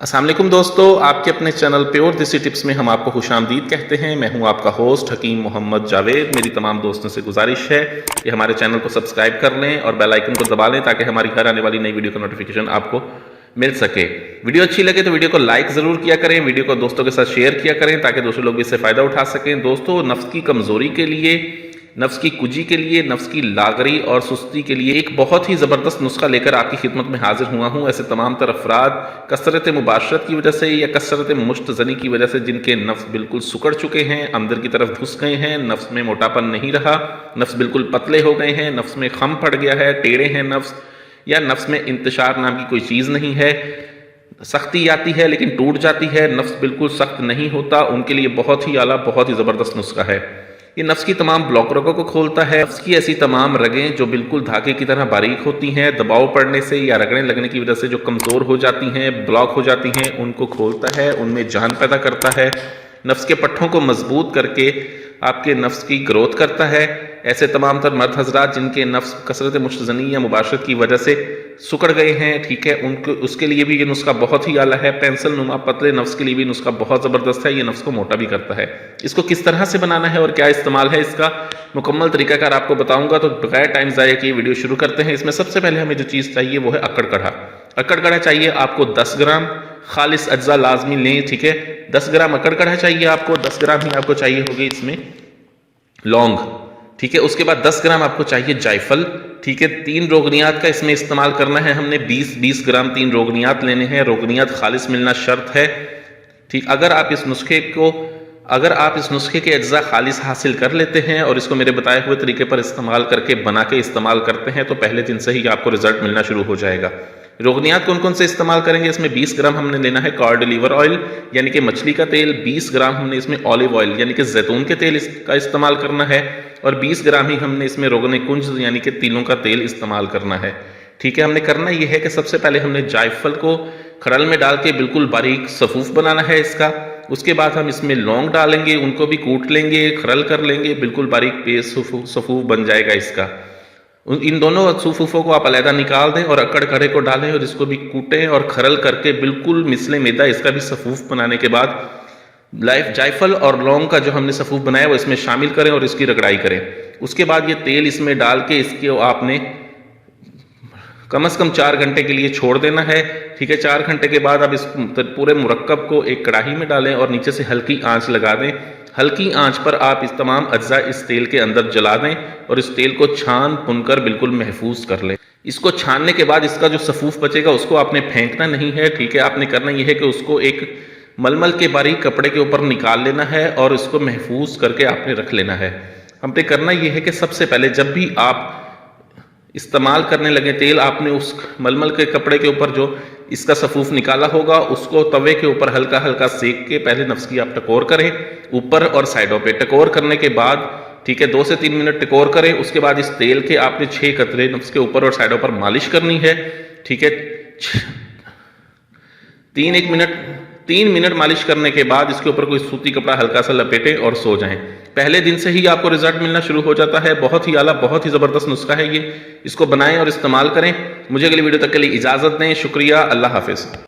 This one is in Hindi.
अस्सलाम वालेकुम दोस्तों, आपके अपने चैनल प्योर देसी टिप्स में हम आपको खुशामदीद कहते हैं। मैं हूं आपका होस्ट हकीम मोहम्मद जावेद। मेरी तमाम दोस्तों से गुजारिश है कि हमारे चैनल को सब्सक्राइब कर लें और बेल आइकन को दबा लें ताकि हमारी हर आने वाली नई वीडियो का नोटिफिकेशन आपको मिल सके। वीडियो अच्छी लगे तो वीडियो को लाइक ज़रूर किया करें, वीडियो को दोस्तों के साथ शेयर किया करें ताकि दूसरे लोग भी इससे फ़ायदा उठा सकें। दोस्तों, नफ्स की कमज़ोरी के लिए, नफ्स की कुजी के लिए, नफ्स की लागरी और सुस्ती के लिए एक बहुत ही ज़बरदस्त नुस्खा लेकर आपकी खिदमत में हाजिर हुआ हूँ। ऐसे तमाम तर अफराद कसरत मुबाशरत की वजह से या कसरत मुश्तज़नी की वजह से जिनके नफ्स बिल्कुल सुकड़ चुके हैं, अंदर की तरफ घुस गए हैं, नफ्स में मोटापन नहीं रहा, नफ्स बिल्कुल पतले हो गए हैं, नफ्स में खम पड़ गया है, टेढ़े हैं नफ्स, या नफ्स में इंतशार नाम की कोई चीज़ नहीं है, सख्ती आती है लेकिन टूट जाती है, नफ्स बिल्कुल सख्त नहीं होता, उनके लिए बहुत ही आला, बहुत ही ज़बरदस्त नुस्खा है। ये नफ्स की तमाम ब्लॉक रगों को खोलता है। नफ्स की ऐसी तमाम रगें जो बिल्कुल धागे की तरह बारीक होती हैं, दबाव पड़ने से या रगड़े लगने की वजह से जो कमज़ोर हो जाती हैं, ब्लॉक हो जाती हैं, उनको खोलता है, उनमें जान पैदा करता है, नफ्स के पट्ठों को मजबूत करके आपके नफ्स की ग्रोथ करता है। ऐसे तमाम तर मर्द हजरात जिनके नफ्स कसरत मुश्तज़नी या मुबाशरत की वजह से सुकड़ गए हैं, ठीक है, उनको उसके लिए भी ये नुस्खा बहुत ही आला है। पेंसिल नुमा पतले नफ्स के लिए भी नुस्खा बहुत ज़बरदस्त है। ये नफ्स को मोटा भी करता है। इसको किस तरह से बनाना है और क्या इस्तेमाल है, इसका मुकम्मल तरीकाकार आपको बताऊंगा। तो बगैर टाइम ज़ाया किए वीडियो शुरू करते हैं। इसमें सबसे पहले हमें जो चीज़ चाहिए वो है अक्कड़ कढ़ा। अक्कड़ कढ़ा चाहिए आपको 10 ग्राम, खालिस अज्जा लाजमी लें, ठीक है। 10 ग्राम अक्कड़ कढ़ा चाहिए आपको, 10 ग्राम ही आपको चाहिए होगी इसमें लौंग, ठीक है। उसके बाद 10 ग्राम आपको चाहिए जायफल, ठीक है। 3 रोगनियात का इसमें इस्तेमाल करना है हमने, 20-20 ग्राम 3 रोगनियात लेने हैं। रोगनियात खालिस मिलना शर्त है, ठीक। अगर आप इस नुस्खे के अज्जा खालिस हासिल कर लेते हैं और इसको मेरे बताए हुए तरीके पर इस्तेमाल करके बना के इस्तेमाल करते हैं तो पहले दिन से ही आपको रिजल्ट मिलना शुरू हो जाएगा। रोगनियात कौन कौन से इस्तेमाल करेंगे, इसमें 20 ग्राम हमने लेना है कॉड लिवर ऑयल यानी कि मछली का तेल, 20 ग्राम हमने इसमें ऑलिव ऑयल यानी कि जैतून के तेल का इस्तेमाल करना है, और 20 ग्राम ही हमने इसमें रोगने कुंज यानी कि तिलों का तेल इस्तेमाल करना है, ठीक है। हमने करना यह है कि सबसे पहले हमने जायफल को खड़ल में डाल के बिल्कुल बारीक सफूफ बनाना है इसका। उसके बाद हम इसमें लौंग डालेंगे, उनको भी कूट लेंगे, खरल कर लेंगे, बिल्कुल बारीक पेस्ट सफूफ बन जाएगा इसका। इन दोनों सफूफों को आप अलहदा निकाल दें और अक्कड़ कढ़े को डालें और इसको भी कूटें और खरल करके बिल्कुल मिसले मैदा इसका भी सफूफ बनाने के बाद जायफल और लौंग का जो हमने सफूफ बनाया वो इसमें शामिल करें और इसकी रगड़ाई करें। उसके बाद ये तेल इसमें डाल के इसके आपने कम से कम 4 घंटे के लिए छोड़ देना है, ठीक है। 4 घंटे के बाद आप इस पूरे मुरक्कब को एक कढ़ाई में डालें और नीचे से हल्की आंच लगा दें। हल्की आंच पर आप इस तमाम अज्जा इस तेल के अंदर जला दें और इस तेल को छान भुनकर बिल्कुल महफूज कर लें। इसको छानने के बाद इसका जो सफूफ बचेगा उसको आपने फेंकना नहीं है, ठीक है। आपने करना यह है कि उसको एक मलमल के बारीक कपड़े के ऊपर निकाल लेना है और इसको महफूज करके आपने रख लेना है। हमने करना यह है कि सबसे पहले जब भी आप इस्तेमाल करने लगे तेल, आपने उस मलमल के कपड़े के ऊपर जो इसका सफूफ निकाला होगा उसको तवे के ऊपर हल्का हल्का सेक के पहले नफ्स की आप टकोर करें, ऊपर और साइडों पे टकोर करने के बाद, ठीक है, 2 से 3 मिनट टकोर करें। उसके बाद इस तेल के आपने 6 कतरे नफ्स के ऊपर और साइडों पर मालिश करनी है, ठीक है। 3 मिनट मालिश करने के बाद इसके ऊपर कोई सूती कपड़ा हल्का सा लपेटें और सो जाएं। पहले दिन से ही आपको रिजल्ट मिलना शुरू हो जाता है। बहुत ही आला, बहुत ही ज़बरदस्त नुस्खा है ये। इसको बनाएं और इस्तेमाल करें। मुझे अगली वीडियो तक के लिए इजाज़त दें। शुक्रिया, अल्लाह हाफिज़।